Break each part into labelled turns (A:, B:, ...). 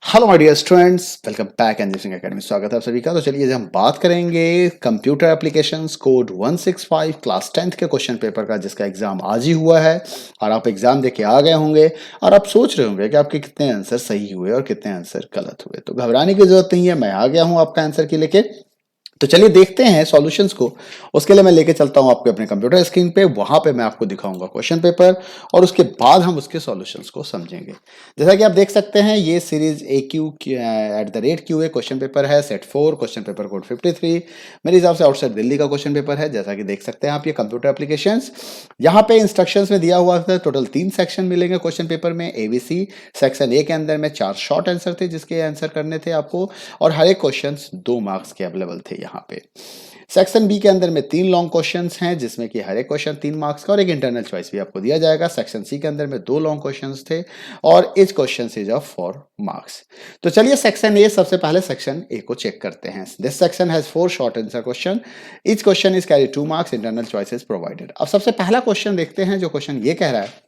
A: Hello my dear students, welcome back NG Singh academy. स्वागत है आप सभी का। तो चलिए हम बात करेंगे computer applications code 165 class 10th के क्वेश्चन पेपर का, जिसका एग्जाम आज ही हुआ है और आप एग्जाम देके आ गए होंगे और आप सोच रहे होंगे कि आपके कितने आंसर सही हुए और कितने आंसर गलत हुए। तो घबराने की जरूरत नहीं है, मैं आ गया हूं आपका आंसर की लेके। तो चलिए देखते हैं सॉल्यूशंस को। उसके लिए मैं लेके चलता हूं आपके अपने कंप्यूटर स्क्रीन पे, वहां पे मैं आपको दिखाऊंगा क्वेश्चन पेपर और उसके बाद हम उसके सॉल्यूशंस को समझेंगे। जैसा कि आप देख सकते हैं, ये series A Q @QA question paper है, सेट 4 क्वेश्चन पेपर कोड 53। मेरे हिसाब से आउटसाइड दिल्ली का क्वेश्चन पेपर है। जैसा कि देख सकते हैं आप, ये कंप्यूटर एप्लीकेशंस, यहाँ पे इंस्ट्रक्शंस में दिया हुआ था टोटल 3 सेक्शन मिलेंगे क्वेश्चन पेपर में। एबीसी सेक्शन ए के अंदर में 4 शॉर्ट आंसर थे जिसके आंसर करने थे आपको, और हर एक क्वेश्चन 2 मार्क्स के अवेलेबल थे यहाँ पे। सेक्शन बी के अंदर में 3 लॉन्ग क्वेश्चंस हैं जिसमें कि हर एक क्वेश्चन 3 मार्क्स का और एक इंटरनल चॉइस भी आपको दिया जाएगा। सेक्शन सी के अंदर में 2 लॉन्ग क्वेश्चंस थे और each question is of 4 marks. तो चलिए सेक्शन ए, सबसे पहले सेक्शन ए को चेक करते हैं। This section has 4 short answer question, each question is carry 2 marks, internal choice is provided. अब सबसे पहला क्वेश्चन देखते हैं। जो क्वेश्चन ये कह रहा है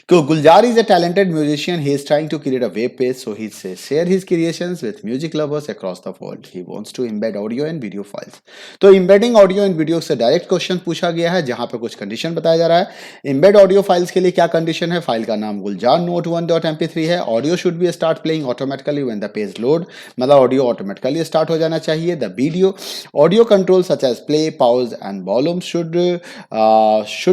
A: कि Gulzar is a talented musician. He is trying to create a web page so he share his creations with music lovers across the world. He wants to embed audio and video files. तो embedding audio and video से direct question पूछा गया है, जहां पे कुछ condition बताया जा रहा है। embed audio फाइल्स के लिए क्या कंडीशन है? फाइल का नाम Gulzar Note1.mp3 है। Audio should be start playing automatically when the page load, मतलब ऑडियो ऑटोमेटिकली स्टार्ट हो जाना चाहिए। The video audio control such as play, pause and volume should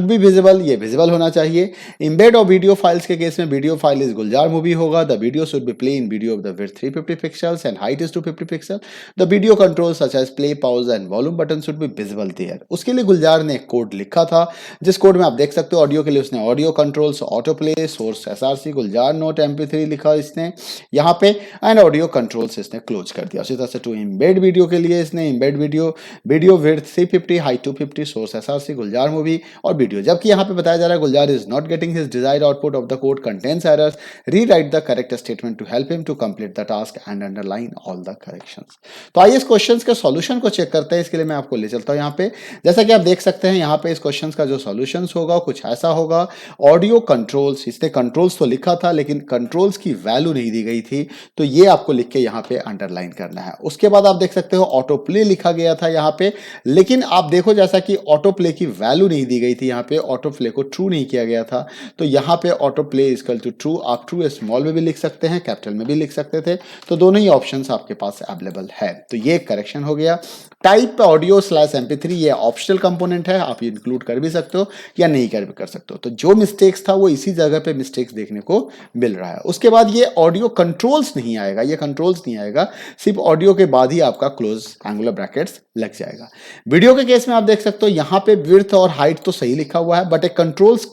A: be visible, ये विजिबल होना चाहिए। Embed और वीडियो फाइल्स के केस में video file is Gulzar movie होगा। The video should be play in video of the width 350 pixels and height is 250 pixel. The video control such as play, pause and volume button should be visible there. उसके लिए गुलजार ने एक code लिखा था, जिस code में आप देख सकते हो ऑडियो के लिए उसने audio controls, auto play, source SRC, गुलजार नोट MP3 लिखा इसने यहाँ पे, एंड ऑडियो कंट्रोल्स इसने क्लोज कर दिया। उसी तरह से टू एम्बेड वीडियो के लिए इसने embed video, video width 350, height 250, source SRC, Gulzar movie और वीडियो। जबकि यहाँ पे बताया जा रहा है Gulzar is not getting his desired output of the code contains errors, rewrite the correct statement to help him to complete the task and underline all the corrections। तो आइए इस क्वेश्चंस के सॉल्यूशन को चेक करते हैं। इसके लिए मैं आपको ले चलता हूं यहाँ पे। जैसा कि आप देख सकते हैं यहाँ पे इस क्वेश्चंस का जो सॉल्यूशंस होगा कुछ ऐसा होगा। ऑडियो कंट्रोल्स, इसने कंट्रोल्स तो लिखा था लेकिन कंट्रोल्स की वैल्यू नहीं दी गई थी, तो ये आपको लिख के यहाँ पे अंडरलाइन करना है। उसके बाद आप देख सकते हो ऑटो प्ले लिखा गया था यहाँ पे, लेकिन आप देखो जैसा कि ऑटो प्ले की वैल्यू नहीं दी गई थी, यहाँ पे ऑटो प्ले को ट्रू नहीं किया गया था, तो यहाँ पे auto play equal to true. आप ट्रू स्मॉल में भी लिख सकते हैं, कैपिटल में भी लिख सकते थे, तो दोनों ही ऑप्शंस आपके पास अवेलेबल है। तो ये करेक्शन हो गया। टाइप ऑडियो /MP3 ये ऑप्शनल कंपोनेंट है, आप इंक्लूड कर भी सकते हो या नहीं कर सकते हो। तो जो मिस्टेक्स था वो इसी जगह पे मिस्टेक्स देखने को मिल रहा है। उसके बाद ये ऑडियो कंट्रोल्स नहीं आएगा, ये कंट्रोल्स नहीं आएगा, सिर्फ ऑडियो के बाद ही आपका क्लोज एंगुलर ब्रैकेट्स लग जाएगा। वीडियो के केस में आप देख सकते हो यहाँ पे विड्थ और हाइट तो सही लिखा हुआ है, बट एक कंट्रोल्स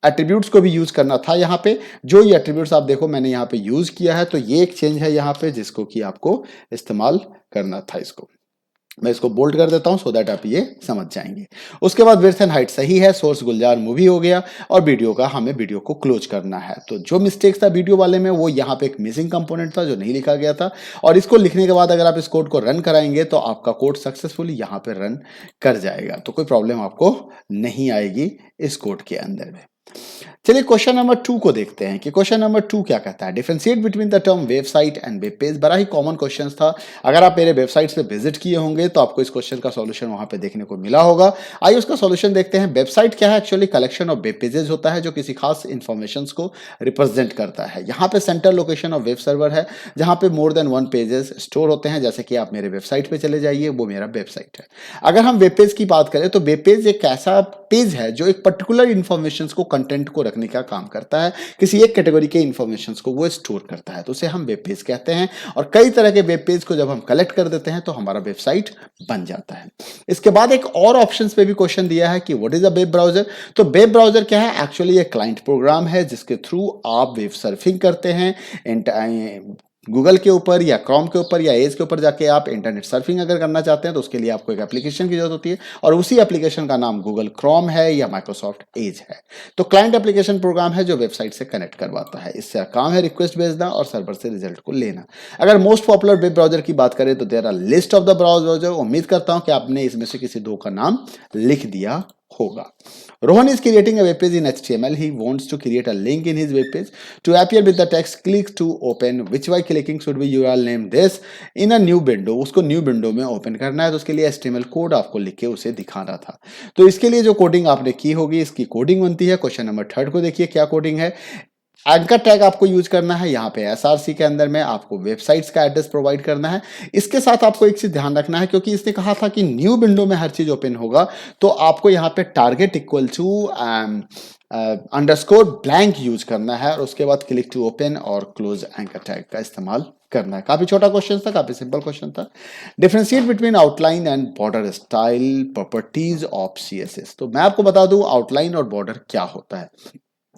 A: एट्रीब्यूट्स को भी यूज करना था यहाँ पे। जो ये एट्रीब्यूट्स आप देखो मैंने यहाँ पे यूज किया है, तो ये एक चेंज है यहाँ पे जिसको कि आपको इस्तेमाल करना था। इसको मैं इसको बोल्ड कर देता हूं सो दैट आप ये समझ जाएंगे। उसके बाद विड्थ एंड हाइट सही है, सोर्स गुलजार मूवी हो गया, और वीडियो का हमें वीडियो को क्लोज करना है। तो जो मिस्टेक्स था वीडियो वाले में वो यहाँ पे एक मिसिंग कंपोनेंट था जो नहीं लिखा गया था, और इसको लिखने के बाद अगर आप इस कोड को रन कराएंगे तो आपका कोड सक्सेसफुली यहाँ पे रन कर जाएगा, तो कोई प्रॉब्लम आपको नहीं आएगी इस कोड के अंदर में। चलिए क्वेश्चन नंबर 2 को देखते हैं कि क्वेश्चन नंबर 2 क्या कहता है। Differentiate between the term website and web page. बड़ा ही कॉमन क्वेश्चन था, अगर आप मेरे वेबसाइट पे विजिट किए होंगे तो आपको इस क्वेश्चन का सॉल्यूशन वहां पे देखने को मिला होगा। आइए उसका सॉल्यूशन देखते हैं। वेबसाइट क्या है? Actually collection of web pages होता है जो किसी खास इंफॉर्मेशन को रिप्रेजेंट करता है। यहाँ पे centre location of web server है जहां पे मोर देन 1 पेजेस स्टोर होते हैं। जैसे कि आप मेरे वेबसाइट पे चले जाइए, वो मेरा वेबसाइट है। अगर हम वेब पेज की बात करें तो वेब पेज एक ऐसा पेज है जो एक पर्टिकुलर इंफॉर्मेशन को, कंटेंट को रखने का काम करता है, किसी एक कैटेगरी के इंफॉर्मेशन को वो स्टोर करता है, तो उसे हम वेब पेज कहते हैं। और कई तरह के वेब पेज को जब हम कलेक्ट कर देते हैं तो हमारा वेबसाइट बन जाता है। इसके बाद एक और ऑप्शंस पे भी क्वेश्चन दिया है कि what is a web browser. तो वेब ब्राउजर क्या है? एक्चुअली एक क्लाइंट प्रोग्राम है जिसके थ्रू आप वेब सर्फिंग करते हैं। गूगल के ऊपर या क्रोम के ऊपर या एज के ऊपर जाके आप इंटरनेट सर्फिंग अगर करना चाहते हैं तो उसके लिए आपको एक एप्लीकेशन की जरूरत होती है, और उसी एप्लीकेशन का नाम गूगल क्रोम है या माइक्रोसॉफ्ट एज है। तो क्लाइंट एप्लीकेशन प्रोग्राम है जो वेबसाइट से कनेक्ट करवाता है। इससे काम है रिक्वेस्ट भेजना और सर्वर से रिजल्ट को लेना। अगर मोस्ट पॉपुलर वेब ब्राउजर की बात करें तो there are list of the browser. उम्मीद करता हूं कि आपने इसमें से किसी 2 का नाम लिख दिया होगा। Rohan is creating a web page in HTML. He wants to create a link in his web page to appear with the text click to open, which by clicking should be URL name this in a new window. उसको new window में open करना है, तो उसके लिए HTML code आपको लिख के उसे दिखाना था। तो इसके लिए जो कोडिंग आपने की होगी, इसकी कोडिंग बनती है। क्वेश्चन नंबर 3 को देखिए क्या कोडिंग है। एंकर टैग आपको यूज करना है। यहाँ पे एसआरसी के अंदर में आपको वेबसाइट्स का एड्रेस प्रोवाइड करना है। इसके साथ आपको एक चीज ध्यान रखना है, क्योंकि इसने कहा था कि न्यू विंडो में हर चीज ओपन होगा, तो आपको यहाँ पे target equal to underscore blank use करना है और उसके बाद क्लिक टू ओपन और क्लोज एंकर टैग का इस्तेमाल करना है। काफी छोटा क्वेश्चन था, काफी सिंपल क्वेश्चन था। Differentiate between outline and border style properties of CSS. तो मैं आपको बता दूं आउटलाइन और बॉर्डर क्या होता है।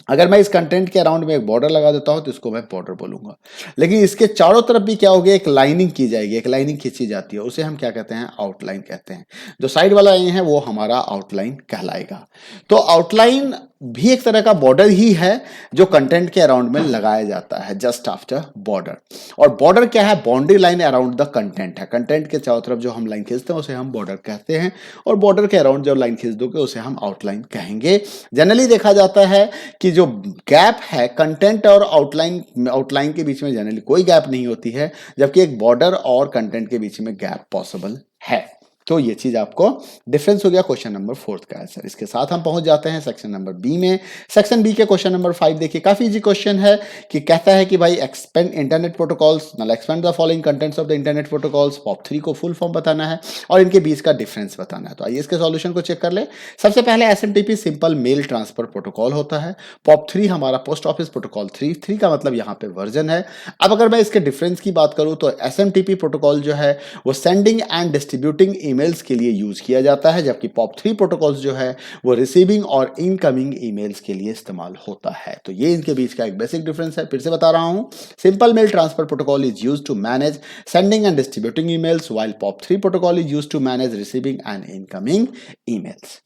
A: अगर मैं इस कंटेंट के अराउंड में एक बॉर्डर लगा देता हूं तो इसको मैं बॉर्डर बोलूंगा, लेकिन इसके चारों तरफ भी क्या होगी, एक लाइनिंग की जाएगी, एक लाइनिंग खींची जाती है, उसे हम क्या कहते हैं, आउटलाइन कहते हैं। जो साइड वाला लाइन है वो हमारा आउटलाइन कहलाएगा। तो आउटलाइन भी एक तरह का बॉर्डर ही है जो कंटेंट के अराउंड में लगाया जाता है, जस्ट आफ्टर बॉर्डर। और बॉर्डर क्या है, boundary line around the content है। कंटेंट के चारों तरफ जो हम लाइन खींचते हैं उसे हम बॉर्डर कहते हैं, और बॉर्डर के अराउंड जो लाइन खींच दोगे उसे हम आउटलाइन कहेंगे। जनरली देखा जाता है कि जो गैप है कंटेंट और आउटलाइन के बीच में जनरली कोई गैप नहीं होती है, जबकि एक बॉर्डर और कंटेंट के बीच में गैप पॉसिबल है। तो ये चीज आपको डिफरेंस हो गया क्वेश्चन नंबर 4 का आंसर। इसके साथ हम पहुंच जाते हैं सेक्शन नंबर बी में। सेक्शन बी के क्वेश्चन नंबर 5 देखिए, काफी इजी क्वेश्चन है कि कहता है कि भाई एक्सपेंड इंटरनेट प्रोटोकॉल्स, मतलब expand the following contents of the internet protocols. Pop 3 को फुल फॉर्म बताना है और इनके बीच का डिफरेंस बताना है। तो आइए इसके सॉल्यूशन को चेक कर ले। सबसे पहले SMTP simple mail transfer protocol होता है। पॉप 3 हमारा पोस्ट ऑफिस प्रोटोकॉल 3 का मतलब यहाँ पे वर्जन है। अब अगर मैं इसके डिफरेंस की बात करूं तो एसएमटीपी प्रोटोकॉल जो है वो सेंडिंग एंड डिस्ट्रीब्यूटिंग ईमेल्स के लिए यूज किया जाता है, जबकि पॉप 3 प्रोटोकॉल्स जो है वो रिसीविंग और इनकमिंग ईमेल्स के लिए इस्तेमाल होता है। तो ये इनके बीच का एक बेसिक डिफरेंस है। फिर से बता रहा हूं, simple mail transfer protocol is used to manage sending and distributing emails, while POP 3 protocol is used to manage receiving and incoming emails.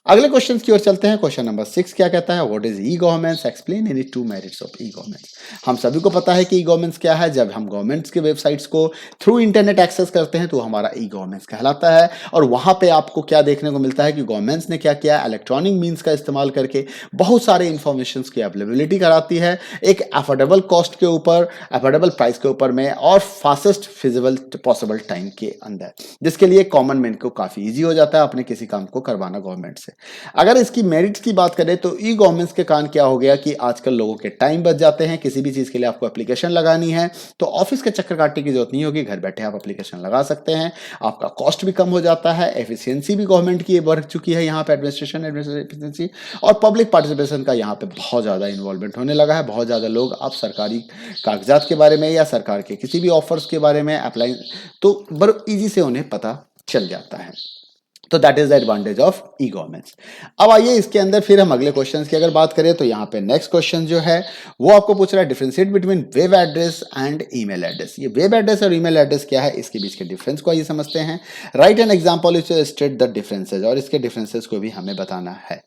A: अगले क्वेश्चन की ओर चलते हैं। क्वेश्चन नंबर 6 क्या कहता है, what is e governance, explain any 2 merits of e governance. हम सभी को पता है कि ई गवर्नेंस क्या है। जब हम गवर्नमेंट्स के वेबसाइट्स को थ्रू इंटरनेट एक्सेस करते हैं तो हमारा ई गवर्नेंस कहलाता है। और वहां पे आपको क्या देखने को मिलता है कि गवर्नमेंट्स ने क्या किया, इलेक्ट्रॉनिक मीन्स का इस्तेमाल करके बहुत सारे इंफॉर्मेशन की अवेलेबिलिटी कराती है एक अफोर्डेबल कॉस्ट के ऊपर, अफोर्डेबल प्राइस के ऊपर में, और फास्टेस्ट फिजिबल पॉसिबल टाइम के अंदर, जिसके लिए कॉमन मैन को काफी ईजी हो जाता है अपने किसी काम को करवाना गवर्नमेंट से। अगर इसकी मेरिट्स की बात करें तो ई गवर्नेंस के कारण क्या हो गया कि आजकल लोगों के टाइम बच जाते हैं। किसी भी चीज के लिए आपको एप्लीकेशन लगानी है तो ऑफिस के चक्कर काटने की जरूरत नहीं होगी, घर बैठे आप एप्लीकेशन लगा सकते हैं। आपका कॉस्ट भी कम हो जाता है, एफिशिएंसी भी गवर्नमेंट की बढ़ चुकी है यहाँ पे, एडमिनिस्ट्रेशन एफिशिएंसी और पब्लिक पार्टिसिपेशन का यहाँ पे बहुत ज्यादा इन्वॉल्वमेंट होने लगा है। बहुत ज्यादा लोग अब सरकारी कागजात के बारे में या सरकार के किसी भी ऑफर्स के बारे में अप्लाई तो बड़े ईजी से उन्हें पता चल जाता है। तो that is the advantage of e governance. अब आइए इसके अंदर फिर हम अगले क्वेश्चंस की अगर बात करें तो यहाँ पे नेक्स्ट क्वेश्चन जो है वो आपको पूछ रहा है differentiate between web address and email address. ये वेब एड्रेस और ईमेल एड्रेस क्या है, इसके बीच के डिफरेंस को आइए समझते हैं। Right an example is state the differences, और इसके डिफरेंसेस को भी हमें बताना है।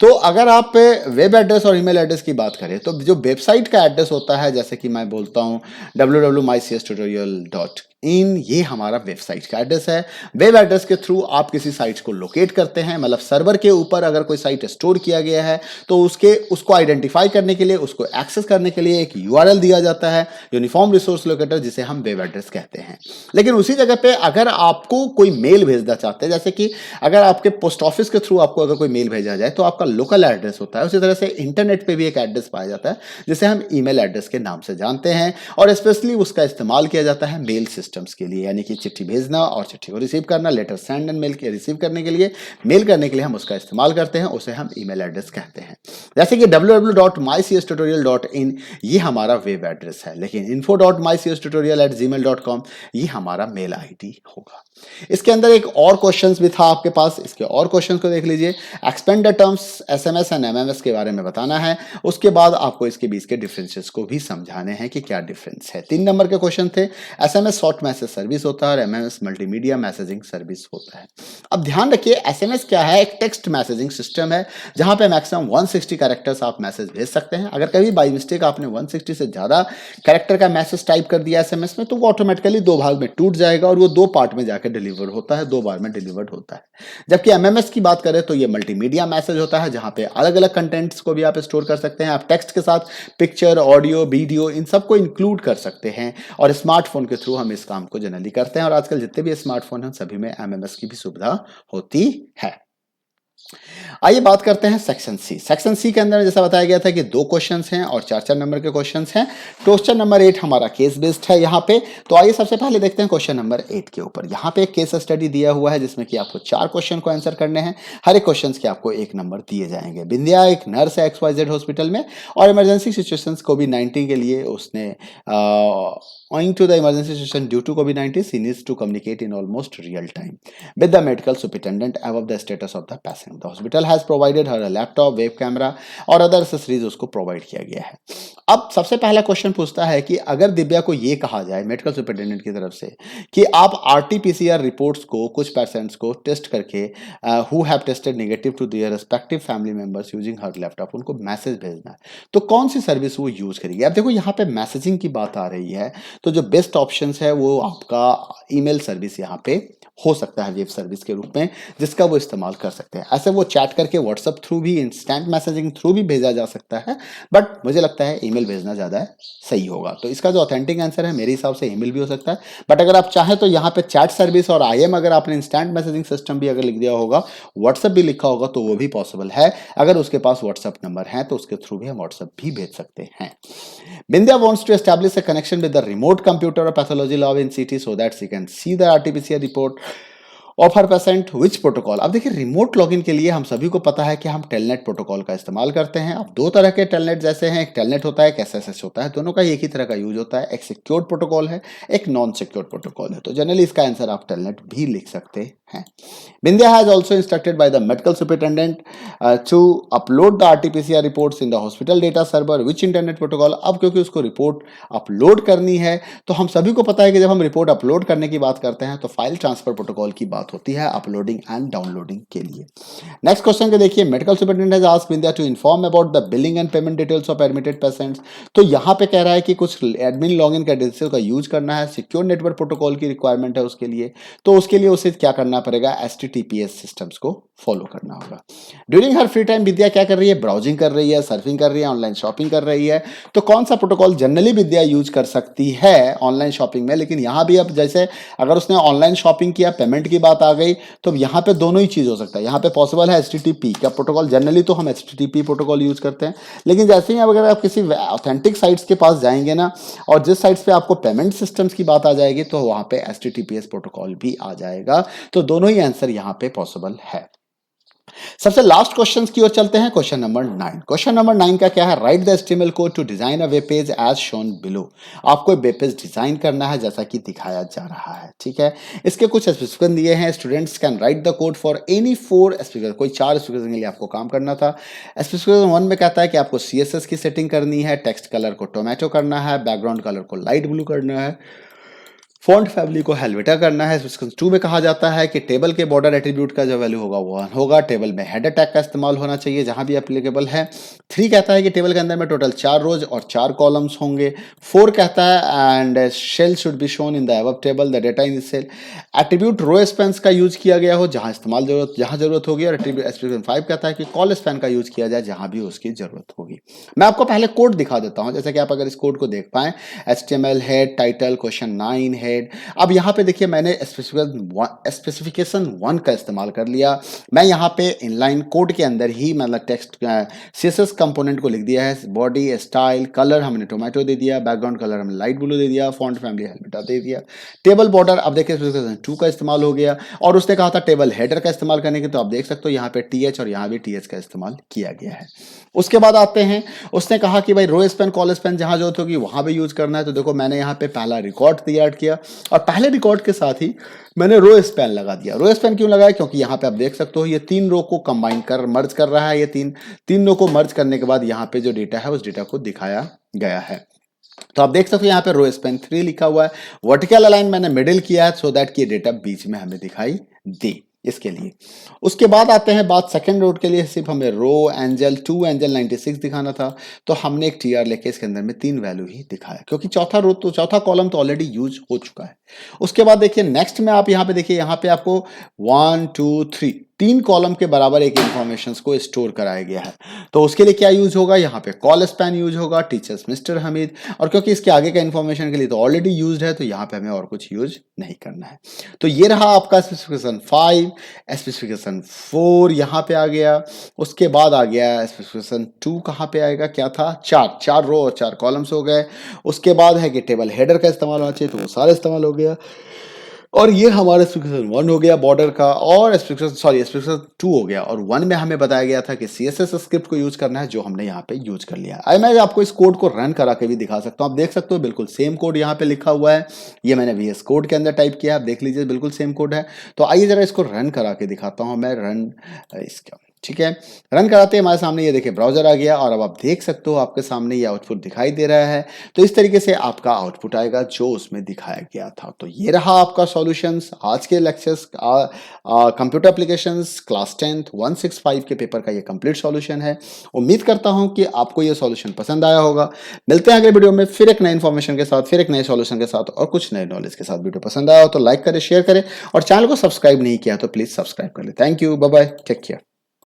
A: तो अगर आप वेब एड्रेस और ईमेल एड्रेस की बात करें तो जो वेबसाइट का एड्रेस होता है, जैसे कि मैं बोलता हूँ www.mycstutorial.in, ये हमारा वेबसाइट का एड्रेस है। वेब एड्रेस के थ्रू आप किसी साइट को लोकेट करते हैं, मतलब सर्वर के ऊपर अगर कोई साइट स्टोर किया गया है तो उसको आइडेंटिफाई करने के लिए, उसको एक्सेस करने के लिए एक यूआरएल दिया जाता है, यूनिफॉर्म रिसोर्स लोकेटर, जिसे हम वेब एड्रेस कहते हैं। लेकिन उसी जगह पे अगर आपको कोई मेल भेजना चाहते हैं, जैसे कि अगर आपके पोस्ट ऑफिस के थ्रू आपको अगर कोई मेल भेजा जाए तो आपका लोकल एड्रेस होता है। उसी तरह से इंटरनेट पे भी एक एड्रेस पाया जाता है जिसे हम ईमेल एड्रेस के नाम से जानते हैं, और स्पेशली उसका इस्तेमाल किया जाता है मेल सिस्टम्स के लिए, यानी कि चिट्ठी भेजना और चिट्ठी को रिसीव करना, लेटर सेंड एंड मेल के रिसीव करने के लिए, मेल करने के लिए हम उसका इस्तेमाल करते हैं, उसे हम ईमेल एड्रेस कहते हैं। जैसे कि www.mycstutorial.in ये हमारा वेब एड्रेस है, लेकिन info.mycstutorial@gmail.com ये हमारा मेल आईडी होगा। इसके अंदर एक और क्वेश्चंस भी था आपके पास, इसके और क्वेश्चंस को देख लीजिए। Expand the terms SMS and MMS के बारे में बताना है। उसके बाद आपको इसके बीच के डिफरेंसेस को भी समझाने हैं कि क्या डिफरेंस है। 3 नंबर के क्वेश्चन थे। एसएमएस शॉर्ट मैसेज सर्विस होता है और एमएमएस मल्टीमीडिया मैसेजिंग सर्विस होता है। अब ध्यान रखिए, एसएमएस क्या है? एक टेक्स्ट मैसेजिंग सिस्टम है जहां पे मैक्सिमम 160 कैरेक्टर्स आप मैसेज भेज सकते हैं। अगर कभी बाई मिस्टेक आपने 160 से ज्यादा कैरेक्टर का मैसेज टाइप कर दिया एसएमएस में, तो वो ऑटोमेटिकली 2 भाग में टूट जाएगा और वो 2 पार्ट में जाकर डिलीवर होता है, 2 बार में डिलीवर्ड होता है। जबकि एमएमएस की बात करें तो ये मल्टीमीडिया मैसेज होता है जहां पे अलग अलग कंटेंट्स को भी आप स्टोर कर सकते हैं। आप टेक्स्ट के साथ पिक्चर, ऑडियो, वीडियो इन सबको इंक्लूड कर सकते हैं और स्मार्टफोन के थ्रू हम इस काम को जनरली करते हैं और आजकल जितने भी स्मार्टफोन हैं सभी में एमएमएस की भी सुविधा होती है। आइए बात करते हैं सेक्शन सी। सेक्शन सी के अंदर जैसा बताया गया था कि 2 क्वेश्चंस हैं और 4-4 नंबर के क्वेश्चंस हैं। क्वेश्चन नंबर 8 हमारा केस बेस्ड है यहाँ पे। तो आइए सबसे पहले देखते हैं क्वेश्चन नंबर 8 के ऊपर। यहाँ पे एक केस स्टडी दिया हुआ है जिसमें कि आपको 4 क्वेश्चन को आंसर करने हैं। हर एक क्वेश्चन के आपको 1 नंबर दिए जाएंगे। बिंदिया एक नर्स है XYZ हॉस्पिटल में और इमरजेंसी सिचुएशंस कोविड-19 के लिए उसने owing to the emergency situation due to COVID-19, she needs to communicate in almost real time with the medical superintendent above the status of the patient. The hospital has provided her a laptop, web camera और other accessories उसको provide किया गया है। अब सबसे पहला question पूछता है कि अगर दिव्या को ये कहा जाए मेडिकल सुपरिटेंडेंट की तरफ से कि आप RT-PCR रिपोर्ट्स को कुछ पेशेंट्स को टेस्ट करके who have tested negative to their respective family members using her laptop, उनको मैसेज भेजना है, तो कौन सी सर्विस वो यूज करेगी? अब देखो यहाँ पे मैसेजिंग की बात आ रही है तो जो बेस्ट ऑप्शन है वो आपका ईमेल सर्विस यहाँ पे हो सकता है, वेब सर्विस के रूप में जिसका वो इस्तेमाल कर सकते हैं। ऐसे वो चैट करके व्हाट्सएप थ्रू भी, इंस्टेंट मैसेजिंग थ्रू भी भेजा जा सकता है, बट मुझे लगता है ईमेल भेजना ज़्यादा सही होगा। तो इसका जो ऑथेंटिक आंसर है मेरे हिसाब से ईमेल भी हो सकता है, बट अगर आप चाहें तो यहाँ पे चैट सर्विस और IM अगर आपने इंस्टेंट मैसेजिंग सिस्टम भी अगर लिख दिया होगा, व्हाट्सएप भी लिखा होगा तो वो भी पॉसिबल है। अगर उसके पास व्हाट्सएप नंबर है तो उसके थ्रू भी हम व्हाट्सएप भी भेज सकते हैं। Bindya wants to establish a connection with the remote computer or pathology lab in CT so that she can see the RT-PCR report of her patient which protocol. अब देखिए, रिमोट लॉगिन के लिए हम सभी को पता है कि हम टेलनेट प्रोटोकॉल का इस्तेमाल करते हैं। अब 2 तरह के टेलनेट जैसे हैं, एक टेलनेट होता है, एक SSH होता है, दोनों का एक ही तरह का यूज होता है। एक सिक्योर्ड प्रोटोकॉल है, एक नॉन सिक्योर्ड प्रोटोकॉल है, तो जनरली इसका आंसर आप टेलनेट भी लिख सकते हैं। Bindya has also instructed by the medical superintendent to upload the RT-PCR reports in the hospital data server which internet protocol। अब क्योंकि उसको रिपोर्ट अपलोड करनी है तो हम सभी को पता है कि जब हम रिपोर्ट अपलोड करने की बात करते हैं तो फाइल ट्रांसफर प्रोटोकॉल की बात होती है अपलोडिंग एंड डाउनलोडिंग के लिए। नेक्स्ट क्वेश्चन को देखिए, medical superintendent has asked Bindya to inform about the billing and payment details of admitted patients। तो यहाँ पे कह रहा है कि कुछ एडमिन लॉगिन क्रेडेंशियल का यूज करना है, सिक्योर नेटवर्क प्रोटोकॉल की रिक्वायरमेंट है उसके लिए, तो उसके लिए उसे क्या करना पड़ेगा? HTTPS सिस्टम्स को फॉलो करना होगा। ड्यूरिंग हर फ्री टाइम विद्या क्या कर रही है? ब्राउजिंग कर रही है, सर्फिंग कर रही है, ऑनलाइन शॉपिंग कर रही है। तो कौन सा प्रोटोकॉल जनरली विद्या यूज कर सकती है ऑनलाइन शॉपिंग में? लेकिन यहाँ भी अब जैसे अगर उसने ऑनलाइन शॉपिंग किया, पेमेंट की बात आ गई, तो यहाँ पे दोनों ही चीज हो सकता है। यहाँ पे पॉसिबल है HTTP का प्रोटोकॉल, जनरली तो हम HTTP प्रोटोकॉल यूज करते हैं, लेकिन जैसे ही अगर आप किसी ऑथेंटिक साइट्स के पास जाएंगे ना और जिस साइट्स पे आपको पेमेंट सिस्टम्स की बात आ जाएगी तो वहां पे HTTPS प्रोटोकॉल भी आ जाएगा। तो दोनों ही आंसर यहाँ पे पॉसिबल है। सबसे लास्ट क्वेश्चन की ओर चलते हैं, क्वेश्चन नंबर 9। क्वेश्चन नंबर 9 का क्या है? Write the HTML code to design a web page as shown below. आपको वेब पेज डिजाइन करना है जैसा कि दिखाया जा रहा है, ठीक है। इसके कुछ स्पेसिफिकेशन दिए हैं। Students can write the code for any 4 speaker, कोई 4 स्पीकर के लिए आपको काम करना था। स्पेसिफिकेशन 1 में कहता है कि आपको CSS की सेटिंग करनी है, टेक्स्ट कलर को टोमेटो करना है, बैकग्राउंड कलर को लाइट ब्लू करना है, फॉन्ट फैमिली को हेलवेटा करना है। स्पेसिफिकेशन 2 में कहा जाता है कि टेबल के बॉर्डर एट्रीब्यूट का जो वैल्यू होगा वो 1 होगा। टेबल में हेडर टैग का इस्तेमाल होना चाहिए जहां भी एप्लीकेबल है। 3 कहता है कि टेबल के अंदर में टोटल 4 रोज और 4 कॉलम्स होंगे। 4 कहता है and cell should be shown in the above table the data in the cell. Attribute row spans का यूज किया गया हो जहां जरूरत होगी। और स्पेसिफिकेशन 5 कहता है कि कॉल स्पैन का यूज किया जाए जहां भी उसकी जरूरत होगी। मैं आपको पहले कोड दिखा देता हूं, जैसे कि आप अगर इस कोड को देख पाए, HTML head, title, question 9 head. अब यहाँ पे देखिए मैंने स्पेसिफिकेशन 1 का इस्तेमाल कर लिया। मैं यहाँ पे इनलाइन कोड के अंदर ही मतलब टेक्स्ट CSS कंपोनेंट को लिख दिया है। बॉडी, स्टाइल, कलर हमने टोमेटो दे दिया, बैकग्राउंड कलर हमने लाइट ब्लू दे दिया, फॉन्ट फैमिली हेलवेटा दे दिया। टेबल बॉर्डर अब देखिए स्पेसिफिकेशन 2 का इस्तेमाल हो गया और उसने कहा था टेबल हेडर का इस्तेमाल करने के, तो आप देख सकते हो यहाँ पे TH और यहाँ भी TH का इस्तेमाल किया गया है। उसके बाद आते हैं, उसने कहा कि भाई रो स्पैन, कॉल स्पैन जहां जरूरत होगी वहां भी यूज करना है। तो देखो मैंने यहाँ पे पहला रिकॉर्ड तैयार किया और पहले रिकॉर्ड के साथ ही मैंने रो स्पैन लगा दिया। रो स्पैन क्यों लगाया? क्योंकि यहाँ पे आप देख सकते हो ये 3 रो को कंबाइन कर मर्ज कर रहा है। ये तीन रो को मर्ज करने के बाद यहाँ पे जो डेटा है उस डेटा को दिखाया गया है। तो आप देख सकते हो यहाँ पे रो स्पैन 3 लिखा हुआ है। वर्टिकल अलाइन मैंने मिडिल किया है सो दैट कि डेटा बीच में हमें दिखाई दे इसके लिए। उसके बाद आते हैं बात सेकंड रो के लिए, सिर्फ हमें रो एंजल 2 एंजल 96 दिखाना था, तो हमने एक टीआर लेके इसके अंदर में 3 वैल्यू ही दिखाया, क्योंकि चौथा कॉलम तो ऑलरेडी यूज हो चुका है। उसके बाद देखिए नेक्स्ट में आप यहाँ पे देखिए, यहाँ पे आपको 1 2 3 3 कॉलम के बराबर एक इंफॉर्मेशन को स्टोर कराया गया है। तो उसके लिए क्या यूज होगा? यहाँ पे कॉल स्पैन यूज होगा, टीचर्स मिस्टर हमीद, और क्योंकि इसके आगे का इंफॉर्मेशन के लिए तो ऑलरेडी यूज्ड है, तो यहाँ पे हमें और कुछ यूज नहीं करना है। तो ये रहा आपका स्पेसिफिकेशन 5, स्पेसिफिकेशन 4 यहाँ पे आ गया। उसके बाद आ गया स्पेसिफिकेशन 2, कहाँ पे आएगा? क्या था? 4 रो और 4 कॉलम्स हो गए। उसके बाद है कि टेबल हेडर का इस्तेमाल होना चाहिए, तो वो सारा इस्तेमाल हो गया। और ये हमारा स्पेसिफिकेशन 1 हो गया बॉर्डर का, और स्पेसिफिकेशन 2 हो गया। और 1 में हमें बताया गया था कि CSS स्क्रिप्ट को यूज करना है, जो हमने यहाँ पे यूज कर लिया है। मैं आपको इस कोड को रन करा के भी दिखा सकता हूँ। आप देख सकते हो बिल्कुल सेम कोड यहाँ पे लिखा हुआ है। ये मैंने VS कोड के अंदर टाइप किया है, आप देख लीजिए बिल्कुल सेम कोड है। तो आइए जरा इसको रन करा के दिखाता हूँ मैं। रन इसका, ठीक है, रन कराते हमारे सामने ये देखिए ब्राउजर आ गया, और अब आप देख सकते हो आपके सामने ये आउटपुट दिखाई दे रहा है। तो इस तरीके से आपका आउटपुट आएगा जो उसमें दिखाया गया था। तो ये रहा आपका सॉल्यूशंस आज के lectures computer applications class 10th 165 के पेपर का ये कंप्लीट सॉल्यूशन है। उम्मीद करता हूं कि आपको ये सॉल्यूशन पसंद आया होगा। मिलते हैं अगले वीडियो में फिर एक नए इन्फॉर्मेशन के साथ, फिर एक नए सॉल्यूशन के साथ और कुछ नए नॉलेज के साथ। वीडियो पसंद आया हो तो लाइक करें, शेयर करें, और चैनल को सब्सक्राइब नहीं किया तो प्लीज सब्सक्राइब कर ले। Thank you, bye bye, take care.